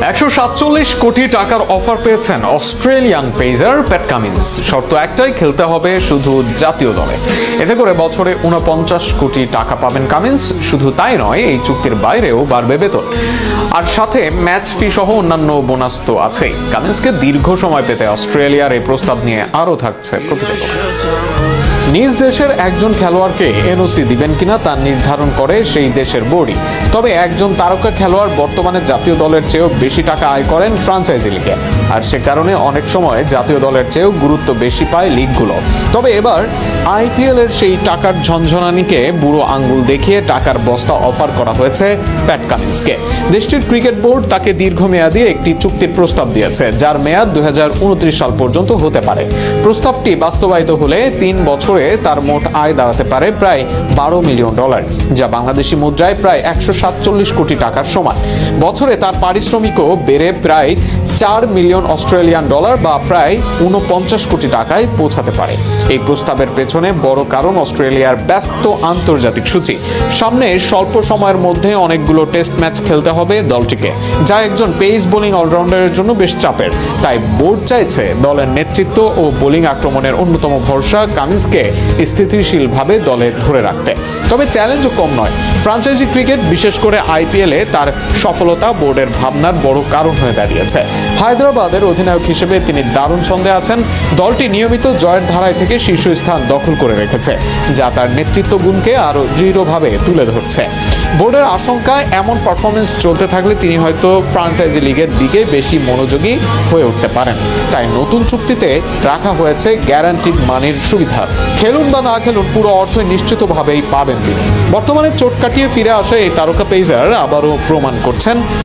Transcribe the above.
147 কোটি টাকার অফার পেয়েছেন অস্ট্রেলিয়ান পেসার প্যাট কামিন্স। শর্ত একটাই, খেলতে হবে শুধু জাতীয় দলে। এতে করে বছরে 49 কোটি টাকা পাবেন কামিন্স। শুধু তাই নয়, এই চুক্তির বাইরেও বাড়বে বেতন, আর সাথে ম্যাচ ফি সহ অন্যান্য বোনাস তো আছেই। কামিন্সকে দীর্ঘ সময় পেতে অস্ট্রেলিয়ার এই প্রস্তাব নিয়ে আরও থাকছে প্রতিবেদন। নিজ দেশের একজন খেলোয়াড়কে এনওসি দিবেন কিনা তা নির্ধারণ করে সেই দেশের বোর্ডই। তবে একজন তারকা খেলোয়াড় বর্তমানে জাতীয় দলের চেয়েও বেশি টাকা আয় করেন ফ্রাঞ্চাইজি লিগে, আর সে কারণে অনেক সময় জাতীয় দলের চেয়েও গুরুত্ব বেশি পায় লিগগুলো। তবে এবার আইপিএল এর সেই টাকার ঝনঝনানিকে বুড়ো আঙ্গুল দেখিয়ে টাকার বস্তা অফার করা হয়েছে প্যাট কামিন্সকে। দেশটির ক্রিকেট বোর্ড তাকে দীর্ঘমেয়াদী একটি চুক্তির প্রস্তাব দিয়েছে, যার মেয়াদ 2029 সাল পর্যন্ত হতে পারে। প্রস্তাবটি বাস্তবায়িত হলে 3 বছরে তার মোট আয় দাঁড়াতে পারে প্রায় $12 মিলিয়ন, যা বাংলাদেশি মুদ্রায় প্রায় 147 কোটি টাকার সমান। বছরে তার পারিশ্রমিকও বেড়ে প্রায় $4 মিলিয়ন অস্ট্রেলিয়ান ডলার বা প্রায় 49 কোটি টাকায় পৌঁছাতে পারে। এই প্রস্তাবের পেছনে বড় কারণ অস্ট্রেলিয়ার ব্যস্ত আন্তর্জাতিক সূচি। সামনে স্বল্প সময়ের মধ্যে অনেকগুলো টেস্ট ম্যাচ খেলতে হবে দলটিকে, যা একজন পেস বোলিং অলরাউন্ডারের জন্য বেশ চাপের। তাই বোর্ড চাইছে দলের নেতৃত্ব ও বোলিং আক্রমণের অন্যতম ভরসা কামিন্সকে স্থিতিশীলভাবে দলে ধরে রাখতে। তবে চ্যালেঞ্জও কম নয়। ফ্রাঞ্চাইজি ক্রিকেট, বিশেষ করে আইপিএলে তার সফলতা বোর্ডের ভাবনার বড় কারণ হয়ে দাঁড়িয়েছে। হায়দ্রাবাদের অধিনায়ক হিসেবে তিনি দারুণ ছন্দে আছেন। দলটি নিয়মিত জয়ের ধারায় থেকে শীর্ষস্থান দখল করে রেখেছে, যা তার নেতৃত্ব গুণকে আরও দৃঢ়ভাবে তুলে ধরছে। বোর্ডের আশঙ্কা, এমন পারফরমেন্স চলতে থাকলে তিনি হয়তো ফ্রাঞ্চাইজি লিগের দিকে বেশি মনোযোগী হয়ে উঠতে পারেন। তাই নতুন চুক্তিতে রাখা হয়েছে গ্যারান্টিড মানির সুবিধা। খেলুন বা না খেলুন, পুরো অর্থ নিশ্চিতভাবেই পাবেন তিনি। বর্তমানে চোট কাটিয়ে ফিরে আসা এই তারকা পেসার আবারও প্রমাণ করছেন